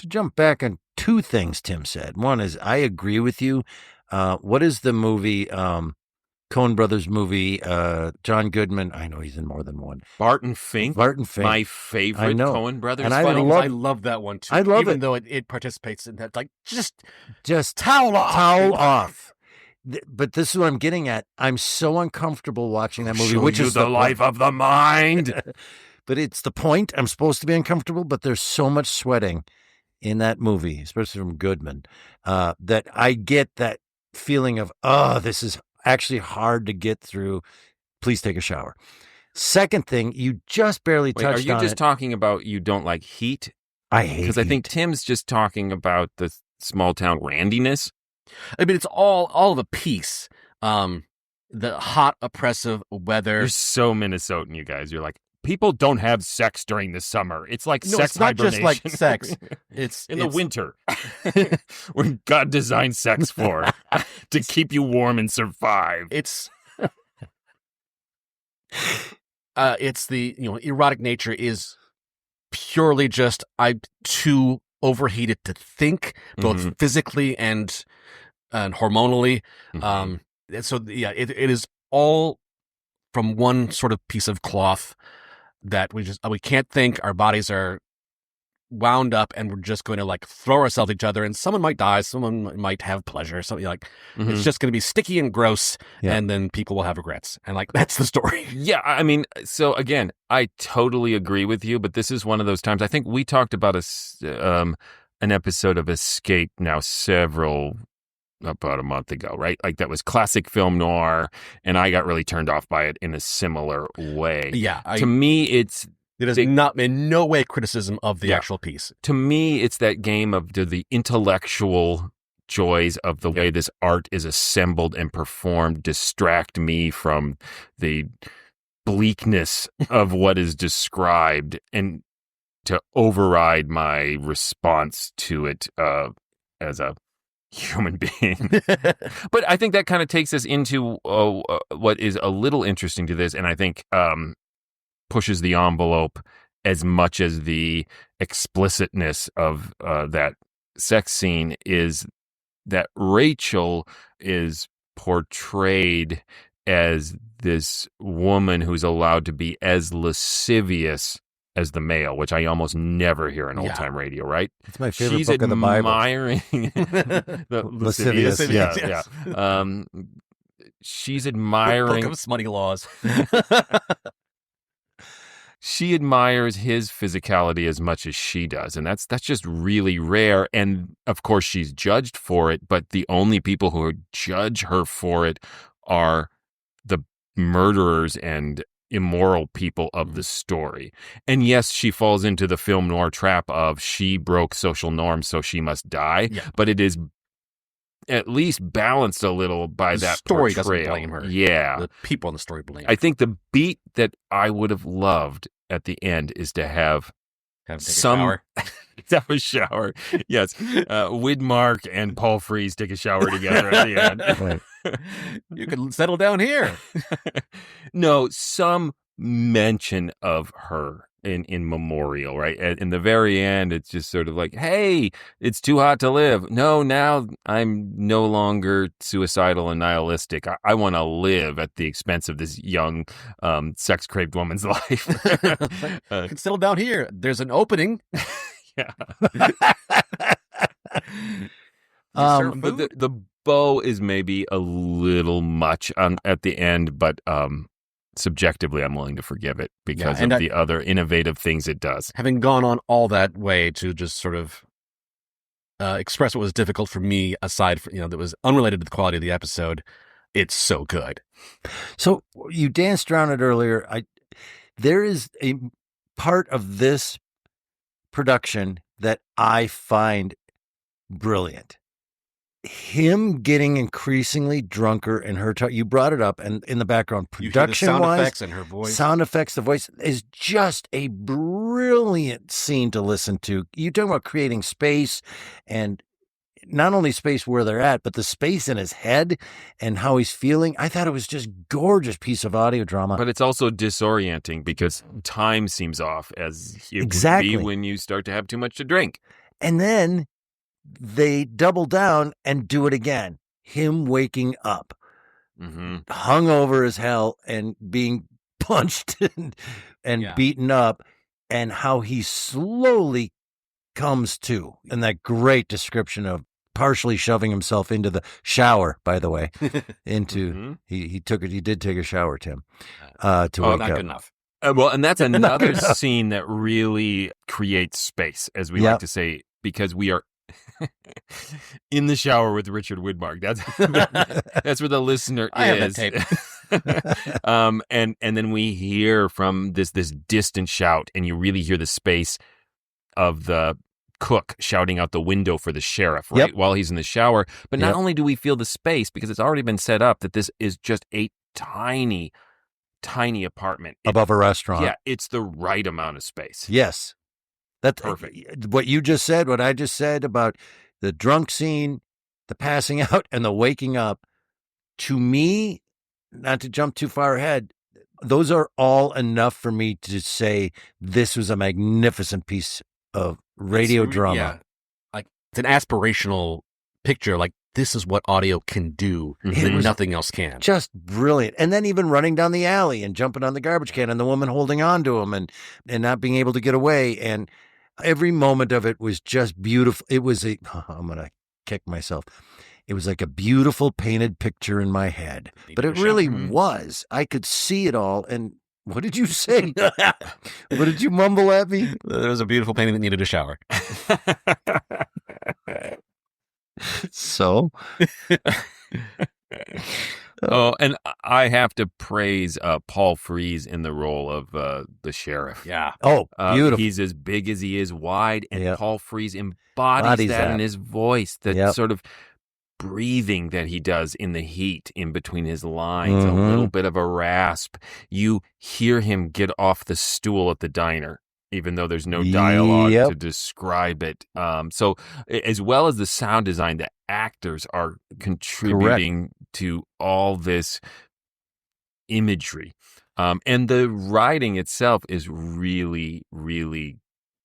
jump back on two things Tim said. One is, I agree with you. What is the movie, Coen Brothers movie, John Goodman? I know he's in more than one. Barton Fink. My My favorite Coen Brothers and film. I love that one too. I love even it. though it participates in that, like, just towel off. But this is what I'm getting at. I'm so uncomfortable watching that movie, which is the life of the mind. But it's the point. I'm supposed to be uncomfortable, but there's so much sweating in that movie, especially from Goodman, that I get that feeling of, this is actually hard to get through. Please take a shower. Second thing, you just barely touched on it. Are you just talking about you don't like heat? I hate Because I think Tim's just talking about the small town randiness. I mean, it's all the piece. The hot, oppressive weather. You're so Minnesotan, you guys. You're like, people don't have sex during the summer. It's like sex it's not just hibernation. like sex. It's the winter. When God designed sex for to keep you warm and survive. It's the erotic nature is purely just I'm too overheated to think, both physically and hormonally. And so it is all from one sort of piece of cloth that we can't think. Our bodies are wound up, and we're just going to like throw ourselves at each other, and someone might die, someone might have pleasure, something like it's just going to be sticky and gross, and then people will have regrets, and like that's the story. Yeah, I mean, so again, I totally agree with you, but this is one of those times. I think we talked about an episode of Escape now about a month ago, right? Like that was classic film noir, and I got really turned off by it in a similar way. Yeah, to me, it is not in no way criticism of the actual piece. To me, it's that game of the intellectual joys of the way this art is assembled and performed distract me from the bleakness of what is described, and to override my response to it as a human being. But I think that kind of takes us into what is a little interesting to this, and I think pushes the envelope as much as the explicitness of that sex scene, is that Rachel is portrayed as this woman who's allowed to be as lascivious as the male, which I almost never hear in old-time radio, right? It's my favorite book of the Bible. She's admiring the lascivious. Yeah. She's admiring... Book of Smutty Laws. She admires his physicality as much as she does, and that's just really rare. And of course, she's judged for it, but the only people who judge her for it are the murderers and immoral people of the story. And yes, she falls into the film noir trap of she broke social norms, so she must die. Yeah. But it is at least balanced a little by that story portrayal. Doesn't blame her. Yeah. The people in the story blame her. I think the beat that I would have loved at the end is to have shower. Have a shower. Yes. Widmark and Paul Frees take a shower together at the end. You can settle down here. No, some mention of her in memorial, right? In the very end, it's just sort of like, hey, it's too hot to live. No, now I'm no longer suicidal and nihilistic. I want to live at the expense of this young, sex-craved woman's life. You can settle down here. There's an opening. Yeah. But the bow is maybe a little much at the end, but subjectively, I'm willing to forgive it because of the other innovative things it does. Having gone on all that way to just sort of express what was difficult for me, aside from, that was unrelated to the quality of the episode, it's so good. So you danced around it earlier. There is a part of this production that I find brilliant. Him getting increasingly drunker and her you brought it up, and in the background, production-wise, sound effects and her voice. Sound effects, the voice is just a brilliant scene to listen to. You're talking about creating space, and not only space where they're at, but the space in his head and how he's feeling. I thought it was just gorgeous piece of audio drama. But it's also disorienting because time seems off, as it Exactly. would be when you start to have too much to drink. And then they double down and do it again. Him waking up, hungover as hell and being punched and beaten up, and how he slowly comes to. And that great description of partially shoving himself into the shower, by the way, into he did take a shower, Tim, to wake not up. Good enough. Well, and that's another scene that really creates space, as we like to say, because we are in the shower with Richard Widmark. That's where the listener I is. have that tape. And then we hear from this distant shout, and you really hear the space of the cook shouting out the window for the sheriff, right? While he's in the shower. But not only do we feel the space, because it's already been set up that this is just a tiny apartment above a restaurant. Yeah, it's the right amount of space. Yes. That's perfect. What you just said, what I just said about the drunk scene, the passing out, and the waking up, to me, not to jump too far ahead, those are all enough for me to say this was a magnificent piece of radio drama. Yeah. Like, it's an aspirational picture. Like, this is what audio can do that nothing else can. Just brilliant. And then even running down the alley and jumping on the garbage can and the woman holding on to him and not being able to get away. And every moment of it was just beautiful. It was I'm going to kick myself. It was like a beautiful painted picture in my head. But it really was. I could see it all. And what did you say? What did you mumble at me? There was a beautiful painting that needed a shower. So? Oh, and I have to praise Paul Frees in the role of the sheriff. Yeah. Oh, beautiful. He's as big as he is wide, and Paul Frees embodies that in his voice, that sort of breathing that he does in the heat in between his lines, a little bit of a rasp. You hear him get off the stool at the diner, even though there's no dialogue to describe it. So as well as the sound design, the actors are contributing to all this imagery. And the writing itself is really, really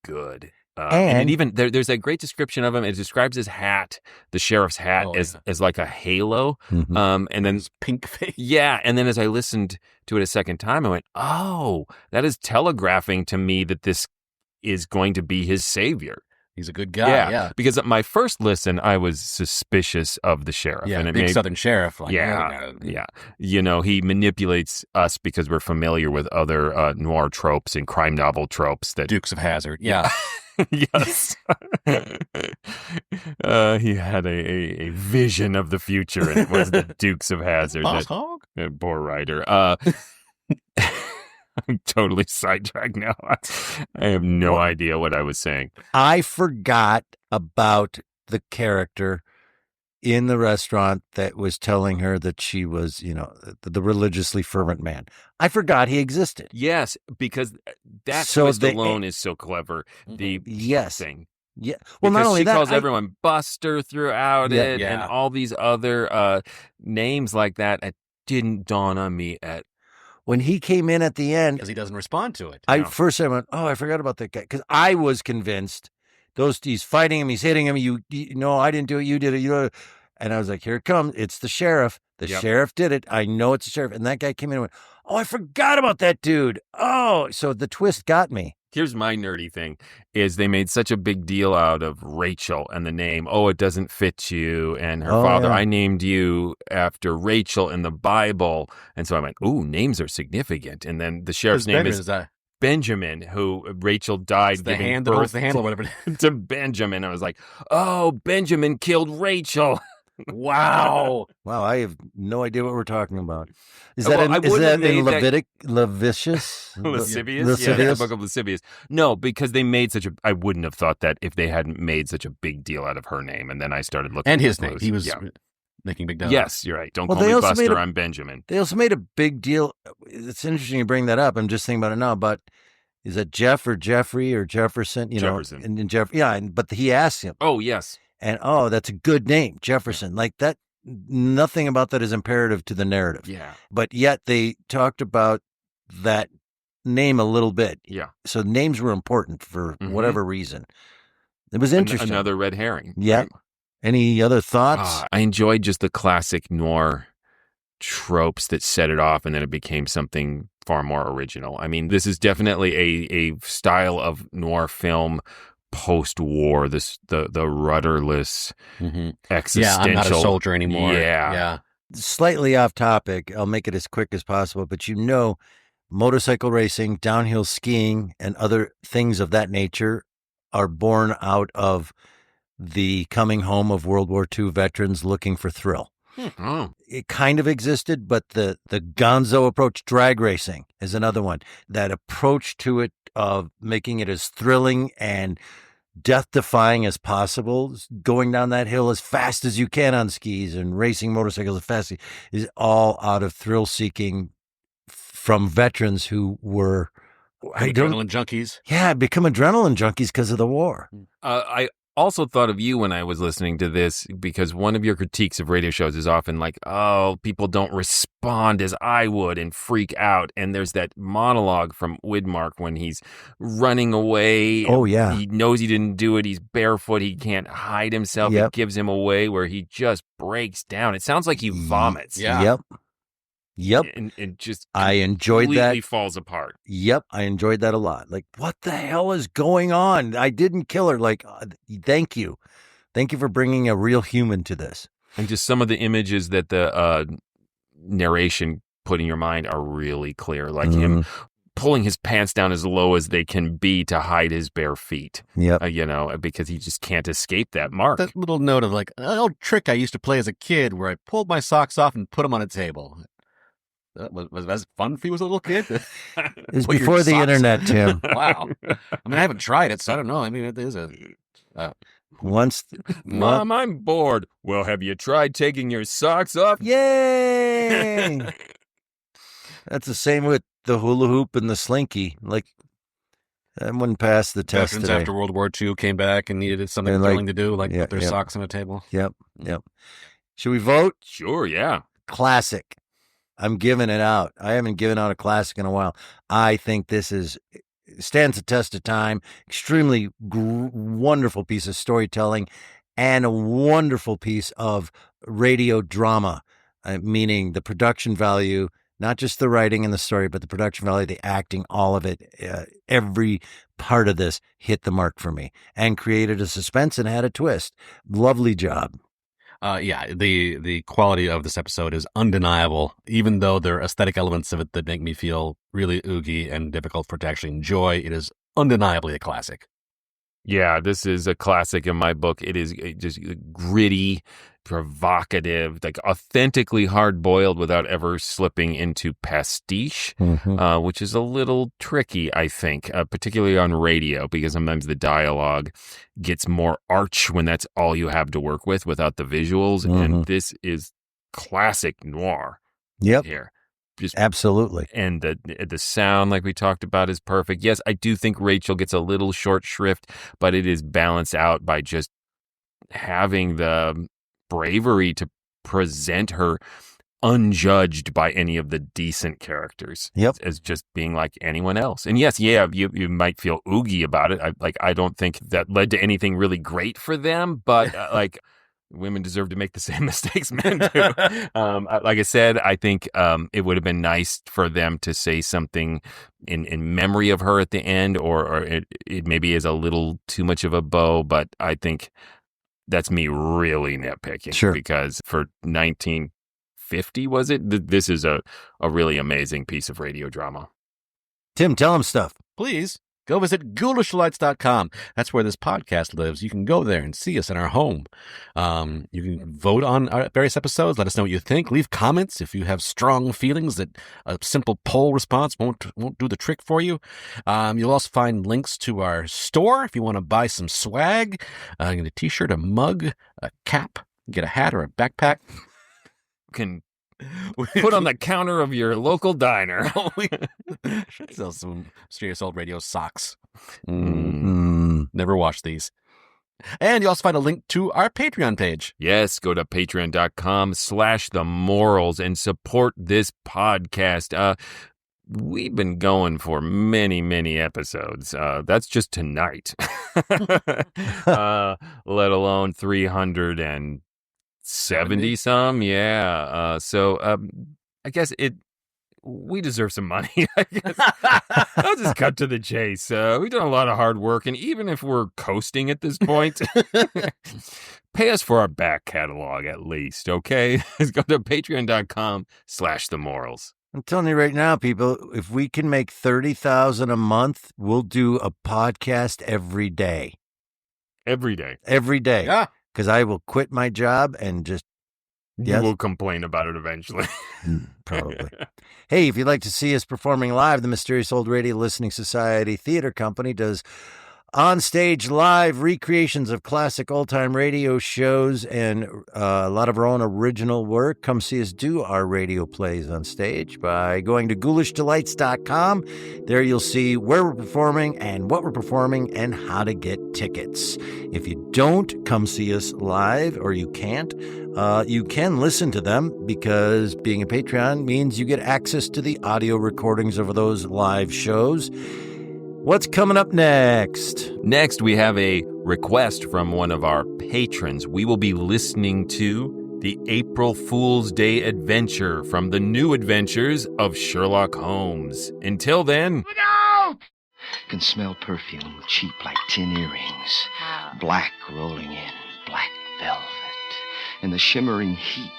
good. And even there's a great description of him. It describes his hat, the sheriff's hat, as like a halo. And then his pink face. Yeah. And then as I listened to it a second time, I went, oh, that is telegraphing to me that this is going to be his savior. He's a good guy. Yeah. Because at my first listen, I was suspicious of the sheriff. Yeah, and big Southern sheriff. Like, yeah. You know, he manipulates us because we're familiar with other noir tropes and crime novel tropes. That Dukes of Hazzard. Yeah. Yes. He had a vision of the future, and it was the Dukes of Hazzard. Boss Hog? Poor writer. I'm totally sidetracked now. I have no idea what I was saying. I forgot about the character in the restaurant that was telling her that she was, the religiously fervent man. I forgot he existed. Yes, because that twist alone is so clever. The thing. Yeah. Well, because not only she that, calls everyone Buster throughout it, yeah. and all these other names like that. It didn't dawn on me at. When he came in at the end, because he doesn't respond to it. First I went, oh, I forgot about that guy, because I was convinced he's fighting him, he's hitting him. You no, I didn't do it. You did it. And I was like, here it comes. It's the sheriff. The sheriff did it. I know it's the sheriff. And that guy came in and went, oh, I forgot about that dude. Oh, so the twist got me. Here's my nerdy thing, is they made such a big deal out of Rachel and the name. Oh, it doesn't fit you. And her father, yeah. I named you after Rachel in the Bible. And so I went, ooh, names are significant. And then the sheriff's name is Benjamin, who Rachel died the giving hand that holds birth the handle, whatever. to Benjamin. I was like, oh, Benjamin killed Rachel. Wow. Wow, I have no idea what we're talking about. Is Well, that I in, is wouldn't that have in made that- Leviticus? Lascivious? Yeah, the book of Lascivious. No, because they made I wouldn't have thought that if they hadn't made such a big deal out of her name. And then I started looking And at his name. clues. He was Yeah. making big deal. Yes, you're right. Don't Well, call they me also Buster. made I'm Benjamin. They also made a big deal. It's interesting you bring that up. I'm just thinking about it now. But is it Jeff or Jeffrey or Jefferson? You Jefferson. know, and Jeff. Yeah, but he asked him. Oh, yes. And that's a good name, Jefferson. Like that. Nothing about that is imperative to the narrative. Yeah. But yet they talked about that name a little bit. Yeah. So names were important for whatever reason. It was interesting. Another red herring. Yeah. Right? Any other thoughts? I enjoyed just the classic noir tropes that set it off, and then it became something far more original. I mean, this is definitely a style of noir film post-war, the rudderless, existential. Yeah, I'm not a soldier anymore. Yeah. Slightly off topic. I'll make it as quick as possible. But motorcycle racing, downhill skiing, and other things of that nature are born out of the coming home of World War II veterans looking for thrill. Oh. It kind of existed, but the gonzo approach, drag racing, is another one. That approach to it of making it as thrilling and death-defying as possible, going down that hill as fast as you can on skis and racing motorcycles as fast is all out of thrill-seeking from veterans who were adrenaline junkies. Yeah, become adrenaline junkies because of the war. I also thought of you when I was listening to this, because one of your critiques of radio shows is often like, oh, people don't respond as I would and freak out. And there's that monologue from Widmark when he's running away. Oh, yeah. He knows he didn't do it. He's barefoot. He can't hide himself. Yep. It gives him away where he just breaks down. It sounds like he vomits. Yeah. Yep. And just I enjoyed that. completely falls apart. Yep. I enjoyed that a lot. Like, what the hell is going on? I didn't kill her. Like, thank you. Thank you for bringing a real human to this. And just some of the images that the narration put in your mind are really clear. Like him pulling his pants down as low as they can be to hide his bare feet. Yep. Because he just can't escape that mark. That little note of like an old trick I used to play as a kid where I pulled my socks off and put them on a table. Was that fun for you as a little kid? It was before the internet, Tim. Wow. I mean, I haven't tried it, so I don't know. I mean, it is Mom, I'm bored. Well, have you tried taking your socks off? Yay! That's the same with the hula hoop and the slinky. Like, that wouldn't pass the test Veterans today. after World War II came back and needed something And thrilling to do, like put their socks on a table. Yep. Should we vote? Sure, yeah. Classic. I'm giving it out. I haven't given out a classic in a while. I think this stands the test of time. Extremely wonderful piece of storytelling and a wonderful piece of radio drama, meaning the production value, not just the writing and the story, but the production value, the acting, all of it. Every part of this hit the mark for me and created a suspense and had a twist. Lovely job. The quality of this episode is undeniable, even though there are aesthetic elements of it that make me feel really oogie and difficult for it to actually enjoy. It is undeniably a classic. Yeah, this is a classic in my book. It is just gritty, provocative, like authentically hard-boiled without ever slipping into pastiche, which is a little tricky, I think, particularly on radio, because sometimes the dialogue gets more arch when that's all you have to work with without the visuals. And this is classic noir. Yep. Here. Just absolutely. And the sound, like we talked about, is perfect. Yes, I do think Rachel gets a little short shrift, but it is balanced out by just having the bravery to present her unjudged by any of the decent characters. Yep. As just being like anyone else. And yes, you might feel oogie about it. I don't think that led to anything really great for them, but women deserve to make the same mistakes men do. Like I said, I think it would have been nice for them to say something in memory of her at the end, or it maybe is a little too much of a bow, but I think that's me really nitpicking. Sure. Because for 1950, was it? This is a really amazing piece of radio drama. Tim, tell him stuff. Please go visit ghoulishdelights.com. That's where this podcast lives. You can go there and see us in our home. You can vote on our various episodes. Let us know what you think. Leave comments if you have strong feelings that a simple poll response won't do the trick for you. You'll also find links to our store if you want to buy some swag. Get a t-shirt, a mug, a cap, get a hat or a backpack. Can put on the counter of your local diner. We should sell some Mysterious Old Radio socks. Never wash these. And you also find a link to our Patreon page. Yes, go to patreon.com/themorals and support this podcast. We've been going for many, many episodes. That's just tonight. Let alone 370 some. Yeah. So I guess we deserve some money. I guess. I'll just cut to the chase. We've done a lot of hard work, and even if we're coasting at this point, pay us for our back catalog at least, okay? Let's go to patreon.com/themorals. I'm telling you right now, people, if we can make $30,000 a month, we'll do a podcast every day. Every day. Every day. Yeah. Because I will quit my job and just... You will complain about it eventually. Probably. Hey, if you'd like to see us performing live, the Mysterious Old Radio Listening Society Theater Company does on-stage live recreations of classic old-time radio shows and a lot of our own original work. Come see us do our radio plays on stage by going to ghoulishdelights.com. There you'll see where we're performing and what we're performing and how to get tickets. If you don't come see us live, or you can't, you can listen to them, because being a Patreon means you get access to the audio recordings of those live shows. What's coming up next? Next, we have a request from one of our patrons. We will be listening to the April Fool's Day adventure from the New Adventures of Sherlock Holmes. Until then... Look out! Can smell perfume cheap like tin earrings. Black rolling in, black velvet. And the shimmering heat,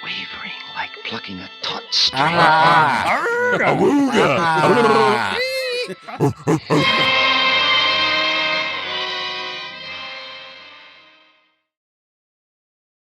wavering like plucking a taut string. Awooga!